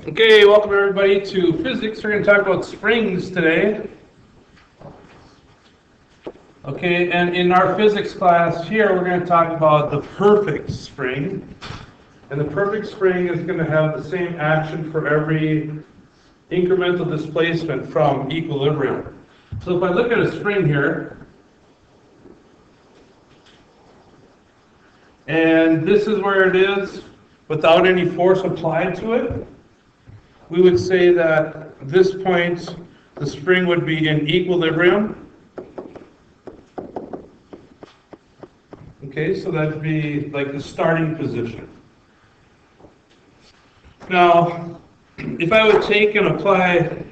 Okay, welcome everybody to physics. We're going to talk about springs today. Okay, and in our physics class here, we're going to talk about the perfect spring. And the perfect spring is going to have the same action for every incremental displacement from equilibrium. So if I look at a spring here, and this is where it is without any force applied to it, we would say that at this point the spring would be in equilibrium. Okay, so that'd be like the starting position. Now, if I would take and apply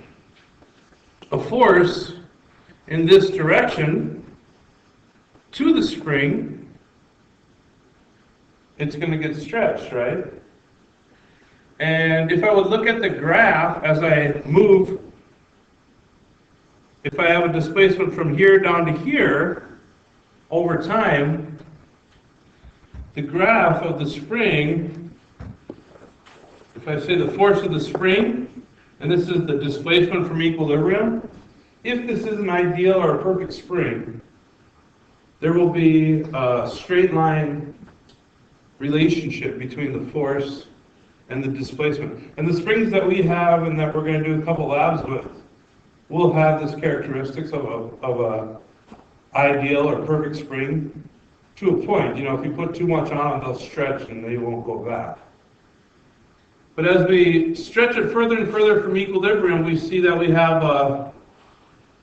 a force in this direction to the spring, it's going to get stretched, right? And if I would look at the graph as I move, if I have a displacement from here down to here, over time, the graph of the spring, if I say the force of the spring, and this is the displacement from equilibrium, if this is an ideal or a perfect spring, there will be a straight line relationship between the force and the displacement. And the springs that we have and that we're going to do a couple labs with will have this characteristics of a ideal or perfect spring to a point. You know, if you put too much on them, they'll stretch and they won't go back. But as we stretch it further and further from equilibrium, we see that we have a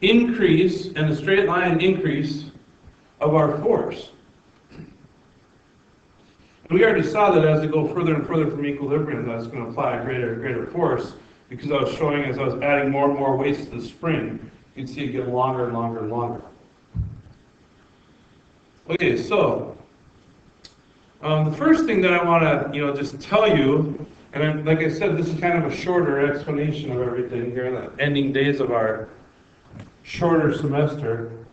increase and a straight line increase of our force. We already saw that as we go further and further from equilibrium, that's going to apply a greater and greater force, because I was showing as I was adding more and more weights to the spring, you'd see it get longer and longer and longer. Okay, so the first thing that I want to just tell you, and like I said, this is kind of a shorter explanation of everything here in the ending days of our shorter semester.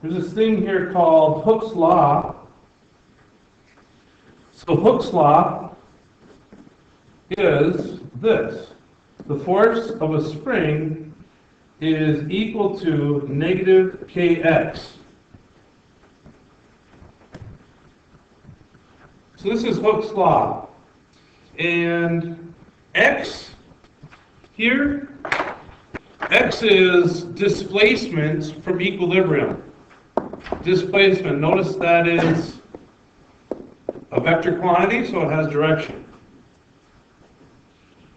There's this thing here called Hooke's Law. So Hooke's Law is this. The force of a spring is equal to negative kx. So this is Hooke's Law. And x here, x is displacement from equilibrium. Displacement, notice that is a vector quantity, so it has direction.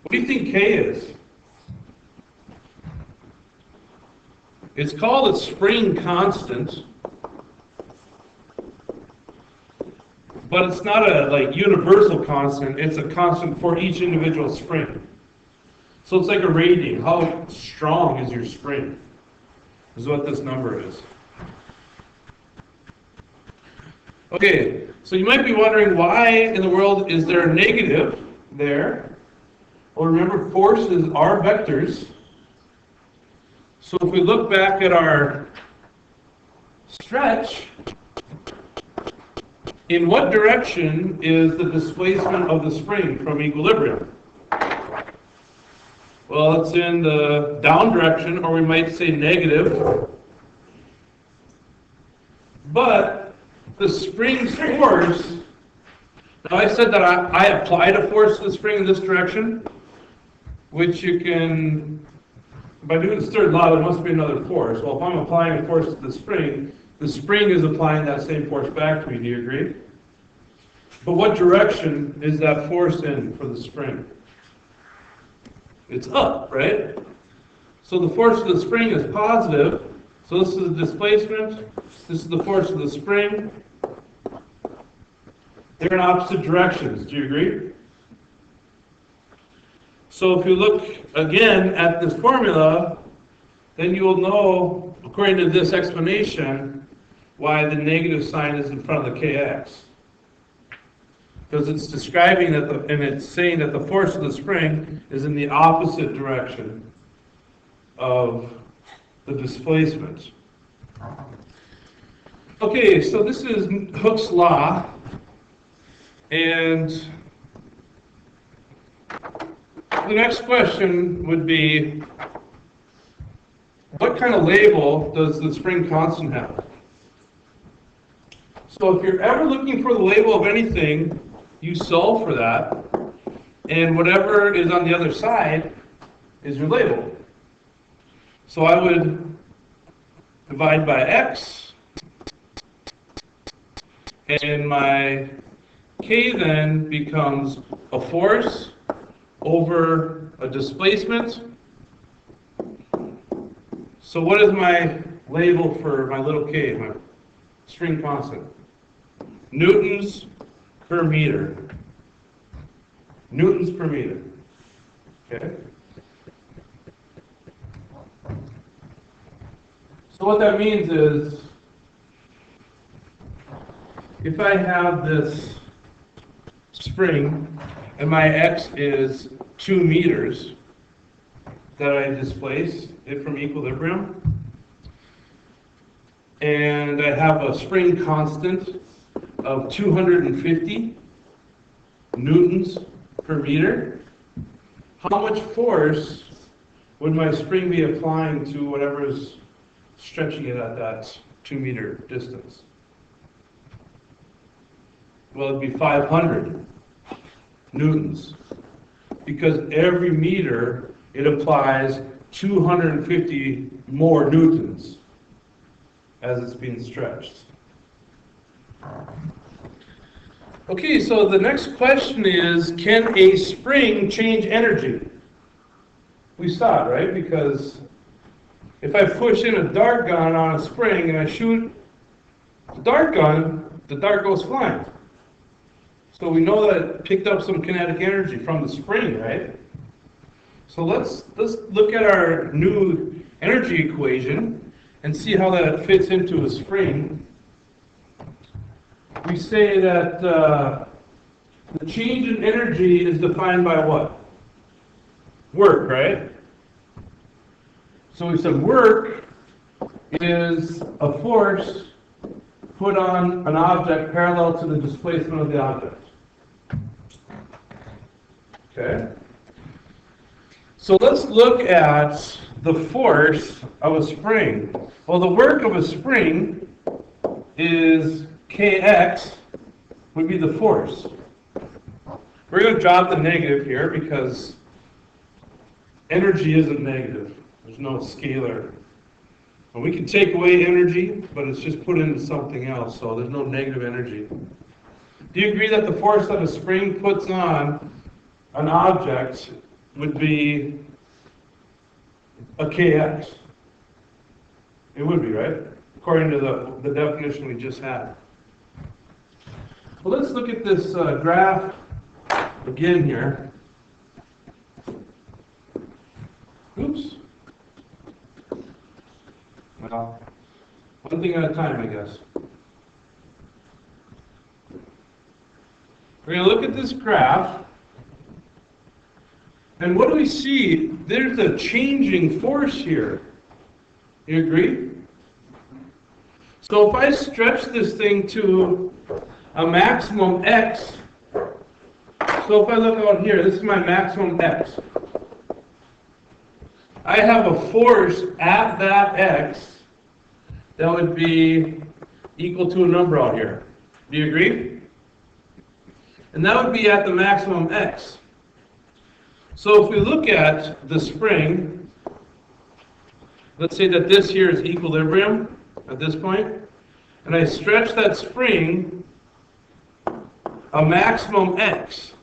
What do you think k is? It's called a spring constant, but it's not a universal constant. It's a constant for each individual spring. So it's like a rating. How strong is your spring? Is what this number is. Okay, so you might be wondering, why in the world is there a negative there? Well, remember, forces are vectors. So if we look back at our stretch, in what direction is the displacement of the spring from equilibrium? Well, it's in the down direction, or we might say negative. But the spring's force, now I said that I applied a force to the spring in this direction, which you can, by doing this third law, there must be another force. Well, if I'm applying a force to the spring is applying that same force back to me. Do you agree? But what direction is that force in for the spring? It's up, right? So the force of the spring is positive. So this is the displacement. This is the force of the spring. They're in opposite directions. Do you agree? So if you look again at this formula, then you will know, according to this explanation, why the negative sign is in front of the kx. Because it's describing that, and it's saying that the force of the spring is in the opposite direction of the displacement. Okay, so this is Hooke's Law, and the next question would be, what kind of label does the spring constant have? So if you're ever looking for the label of anything, you solve for that, and whatever is on the other side is your label. So I would divide by x, and my k then becomes a force over a displacement. So what is my label for my little k, my string constant? Newtons per meter. Newtons per meter. Okay? So what that means is, if I have this spring and my x is 2 meters that I displace it from equilibrium, and I have a spring constant of 250 newtons per meter, how much force would my spring be applying to whatever is stretching it at that 2 meter distance? Well, it'd be 500 newtons, because every meter it applies 250 more newtons as it's being stretched. Okay, so the next question is, can a spring change energy? We saw it, right? Because if I push in a dart gun on a spring and I shoot the dart gun, the dart goes flying. So we know that it picked up some kinetic energy from the spring, right? So let's look at our new energy equation and see how that fits into a spring. We say that the change in energy is defined by what? Work, right? So we said work is a force put on an object parallel to the displacement of the object. Okay? So let's look at the force of a spring. Well, the work of a spring is kx would be the force. We're going to drop the negative here because energy isn't negative. There's no scalar. And we can take away energy, but it's just put into something else, so there's no negative energy. Do you agree that the force that a spring puts on an object would be a kx? It would be, right? According to the definition we just had. Well, let's look at this graph again here. Oops. Well, one thing at a time, I guess. We're going to look at this graph. And what do we see? There's a changing force here. You agree? So if I stretch this thing to a maximum x, so if I look out here, this is my maximum x. I have a force at that x that would be equal to a number out here. Do you agree? And that would be at the maximum x. So if we look at the spring, let's say that this here is equilibrium at this point, and I stretch that spring a maximum x.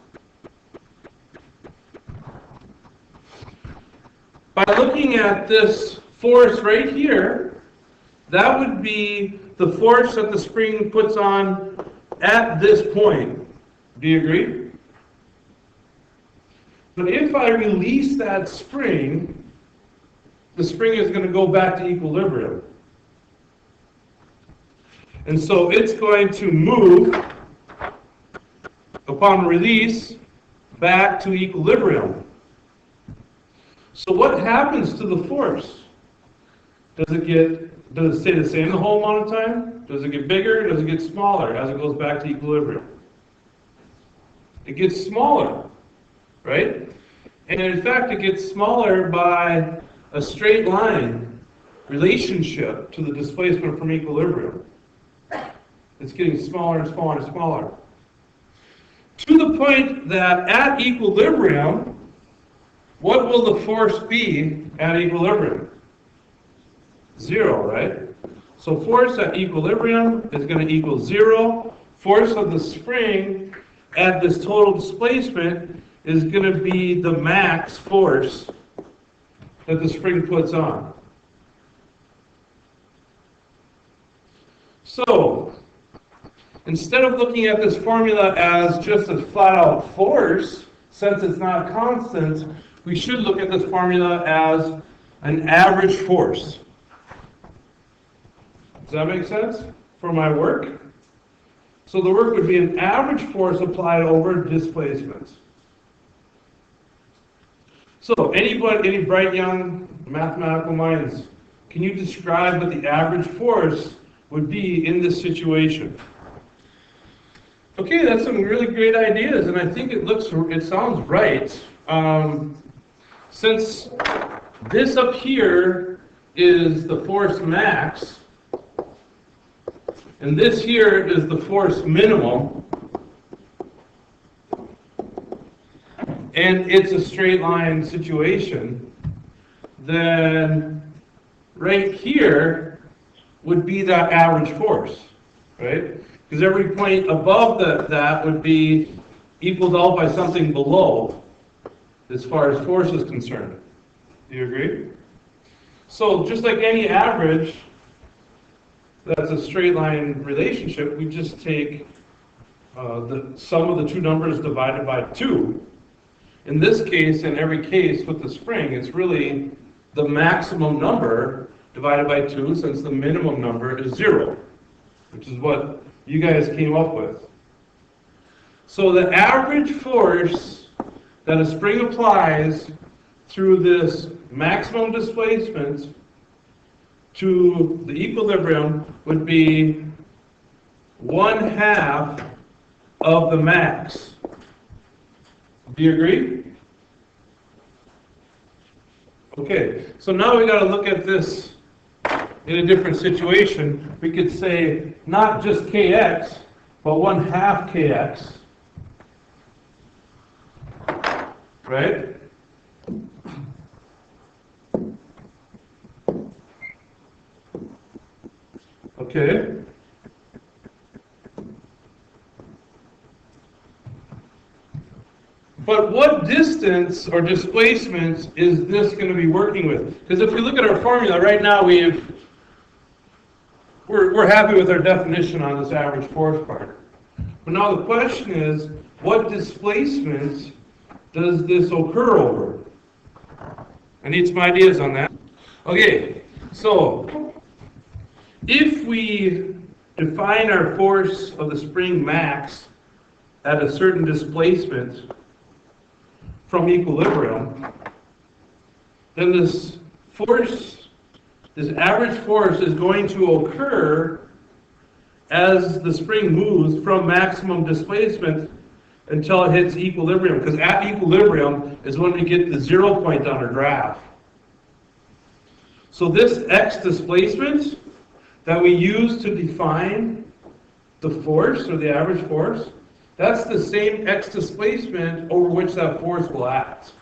By looking at this force right here, that would be the force that the spring puts on at this point. Do you agree? But if I release that spring, the spring is going to go back to equilibrium. And so it's going to move, upon release, back to equilibrium. So what happens to the force? Does it stay the same the whole amount of time? Does it get bigger? Does it get smaller as it goes back to equilibrium? It gets smaller, right? And in fact, it gets smaller by a straight line relationship to the displacement from equilibrium. It's getting smaller and smaller and smaller. To the point that at equilibrium, what will the force be at equilibrium? 0, right? So force at equilibrium is going to equal 0. Force of the spring at this total displacement is going to be the max force that the spring puts on. So, instead of looking at this formula as just a flat-out force, since it's not constant, we should look at this formula as an average force. Does that make sense for my work? So the work would be an average force applied over displacements. So any bright young mathematical minds, can you describe what the average force would be in this situation? Okay, that's some really great ideas, and I think it sounds right. Since this up here is the force max, and this here is the force minimum, and it's a straight line situation, then right here would be that average force, right? Because every point above that would be equaled out by something below as far as force is concerned. Do you agree? So just like any average that's a straight line relationship, we just take the sum of the two numbers divided by 2. In this case, in every case with the spring, it's really the maximum number divided by 2, since the minimum number is 0, which is what you guys came up with. So the average force that a spring applies through this maximum displacement to the equilibrium would be 1/2 of the max. Do you agree? Okay, so now we got to look at this in a different situation. We could say not just kx, but 1/2 kx. Right? Okay. But what distance or displacement is this going to be working with? Because if we look at our formula right now, we're happy with our definition on this average force part. But now the question is, what displacement does this occur over? I need some ideas on that. Okay, so if we define our force of the spring max at a certain displacement from equilibrium, then this average force is going to occur as the spring moves from maximum displacement until it hits equilibrium, because at equilibrium is when we get the 0 point on our graph. So this x displacement that we use to define the force, or the average force, that's the same x displacement over which that force will act.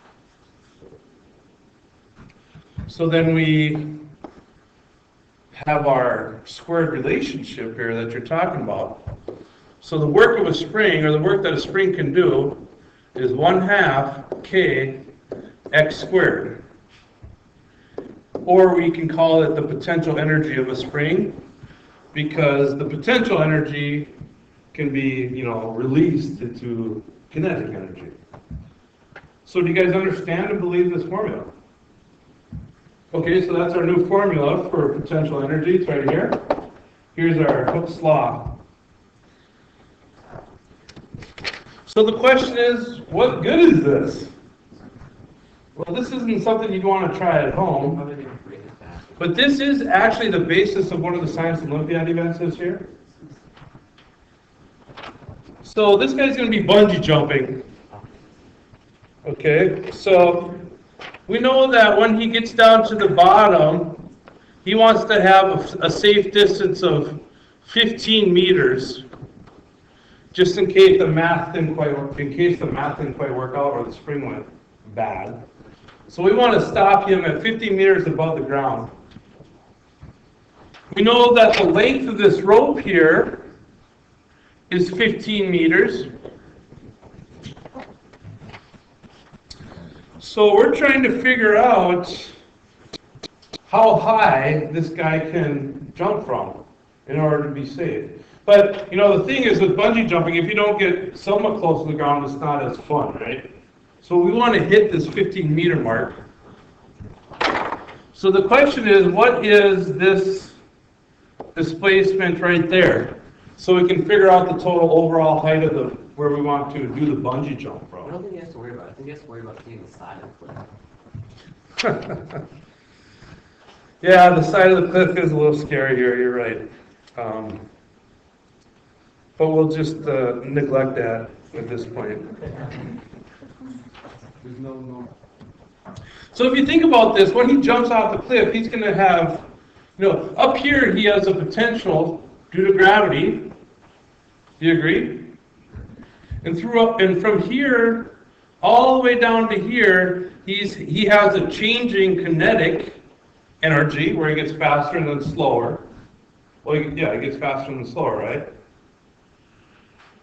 So then we have our squared relationship here that you're talking about. So the work of a spring, or the work that a spring can do, is 1/2 k x squared. Or we can call it the potential energy of a spring, because the potential energy can be, released into kinetic energy. So do you guys understand and believe this formula? Okay, so that's our new formula for potential energy. It's right here. Here's our Hooke's law. So the question is, what good is this? Well, this isn't something you'd want to try at home. But this is actually the basis of one of the Science Olympiad events this year. So this guy's going to be bungee jumping. Okay, so we know that when he gets down to the bottom, he wants to have a safe distance of 15 meters, just in case the math didn't quite work out or the spring went bad. So we want to stop him at 50 meters above the ground. We know that the length of this rope here is 15 meters. So we're trying to figure out how high this guy can jump from in order to be safe. But, the thing is with bungee jumping, if you don't get somewhat close to the ground, it's not as fun, right? So we want to hit this 15-meter mark. So the question is, what is this displacement right there? So we can figure out the total overall height of where we want to do the bungee jump from. I don't think he has to worry about it. I think he has to worry about seeing the side of the cliff. Yeah, the side of the cliff is a little scary here, you're right. But we'll just neglect that at this point. So if you think about this, when he jumps off the cliff, he's going to have, up here he has a potential due to gravity. Do you agree? And from here all the way down to here, he has a changing kinetic energy where he gets faster and then slower. Well, he gets faster and then slower, right?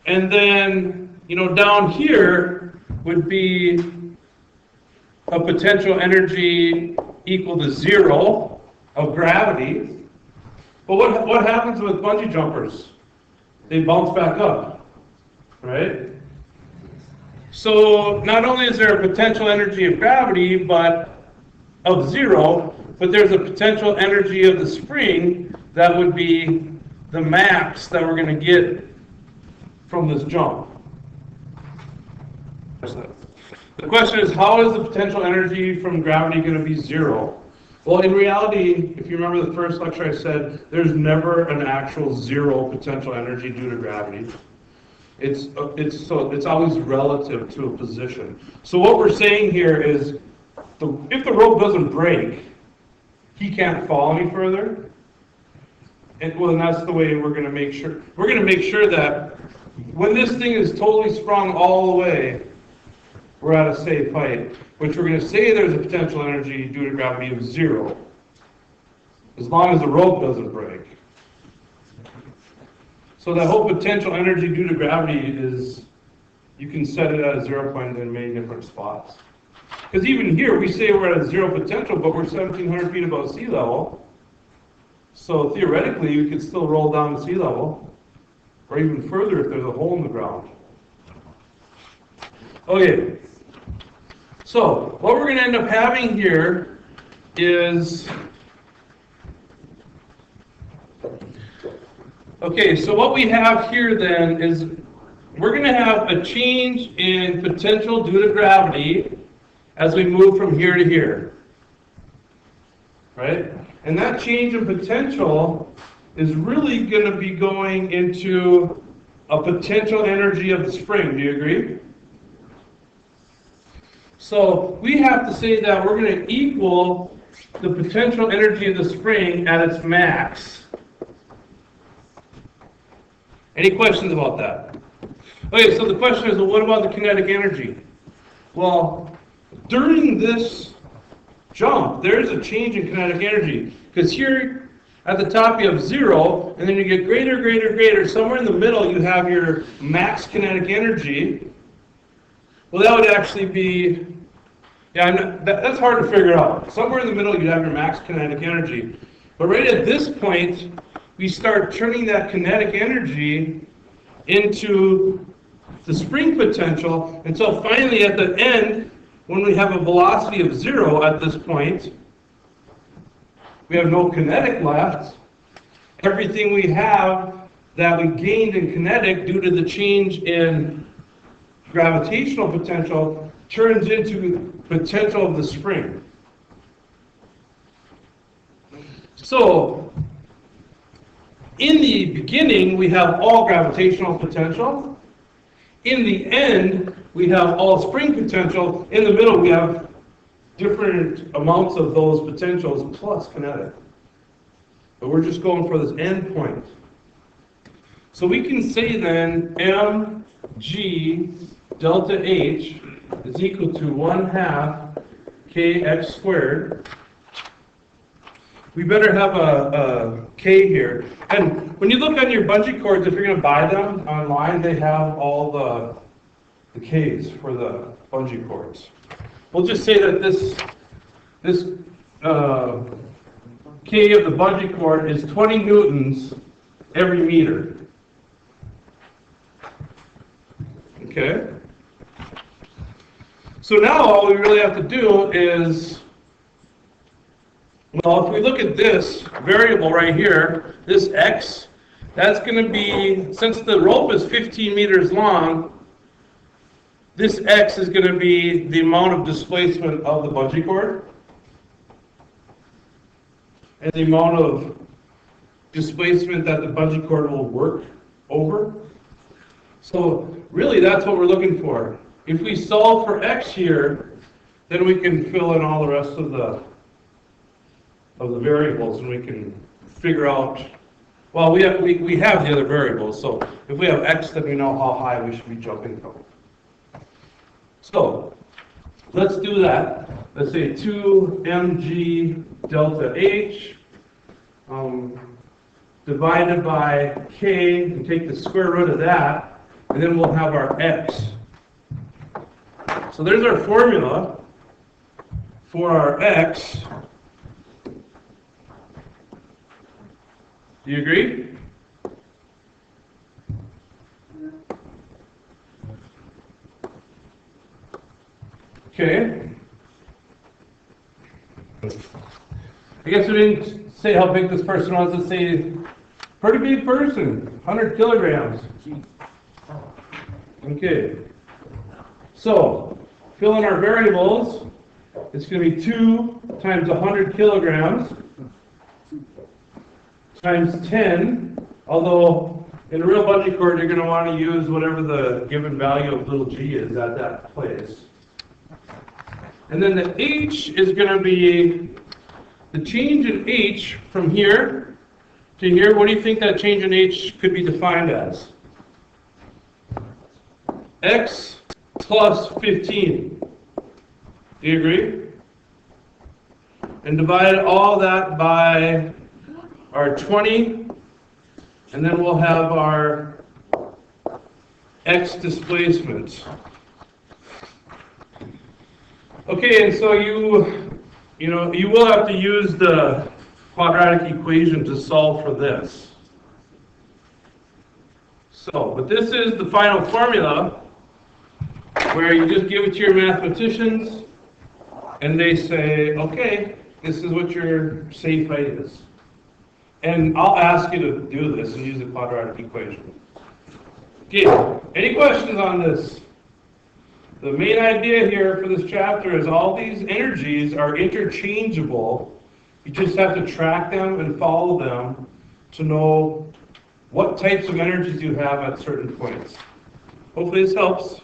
And then, down here would be a potential energy equal to 0 of gravity. But what happens with bungee jumpers? They bounce back up, right? So not only is there a potential energy of gravity, but of 0, but there's a potential energy of the spring that would be the max that we're going to get from this jump. The question is, how is the potential energy from gravity going to be 0? Well, in reality, if you remember the first lecture I said, there's never an actual 0 potential energy due to gravity. It's always relative to a position. So what we're saying here is, if the rope doesn't break, he can't fall any further. And that's the way we're going to make sure. We're going to make sure that when this thing is totally sprung all the way, we're at a safe height, which we're going to say there's a potential energy due to gravity of 0, as long as the rope doesn't break. So that whole potential energy due to gravity is, you can set it at a 0 point in many different spots. Because even here, we say we're at a 0 potential, but we're 1,700 feet above sea level. So theoretically, we could still roll down to sea level, or even further if there's a hole in the ground. Okay, so what we're going to end up having here is, so what we have here then is we're going to have a change in potential due to gravity as we move from here to here, right? And that change in potential is really going to be going into a potential energy of the spring. Do you agree? So we have to say that we're going to equal the potential energy of the spring at its max. Any questions about that? Okay, so the question is, well, what about the kinetic energy? Well, during this jump, there's a change in kinetic energy. Because here at the top you have 0, and then you get greater, greater, greater. Somewhere in the middle you have your max kinetic energy. Well, that would actually be, that's hard to figure out. Somewhere in the middle you have your max kinetic energy. But right at this point, we start turning that kinetic energy into the spring potential until finally at the end, when we have a velocity of 0 at this point, we have no kinetic left. Everything we have that we gained in kinetic due to the change in gravitational potential turns into potential of the spring. So, in the beginning, we have all gravitational potential. In the end, we have all spring potential. In the middle, we have different amounts of those potentials plus kinetic. But we're just going for this endpoint. So we can say then mg delta H is equal to 1/2 kx squared. We better have a k here. And when you look on your bungee cords, if you're going to buy them online, they have all the k's for the bungee cords. We'll just say that this k of the bungee cord is 20 newtons every meter. Okay? So now all we really have to do is, well, if we look at this variable right here, this x, that's going to be, since the rope is 15 meters long, this x is going to be the amount of displacement of the bungee cord and the amount of displacement that the bungee cord will work over. So really that's what we're looking for. If we solve for x here, then we can fill in all the rest of the variables, and we can figure out, well, we have the other variables, so if we have x, then we know how high we should be jumping from. So let's do that. Let's say 2 mg delta h divided by k, and take the square root of that, and then we'll have our x. So there's our formula for our x. Do you agree? Okay. I guess we didn't say how big this person was. Let's say, pretty big person, 100 kilograms. Okay. So, fill in our variables. It's going to be 2 times 100 kilograms times 10, although in a real bungee cord you're going to want to use whatever the given value of little g is at that place. And then the h is going to be the change in h from here to here. What do you think that change in h could be defined as? X plus 15. Do you agree? And divide all that by our 20, and then we'll have our x displacement. Okay, and so you will have to use the quadratic equation to solve for this. So, but this is the final formula where you just give it to your mathematicians and they say, okay, this is what your safe height is. And I'll ask you to do this and use the quadratic equation. Okay, any questions on this? The main idea here for this chapter is all these energies are interchangeable. You just have to track them and follow them to know what types of energies you have at certain points. Hopefully this helps.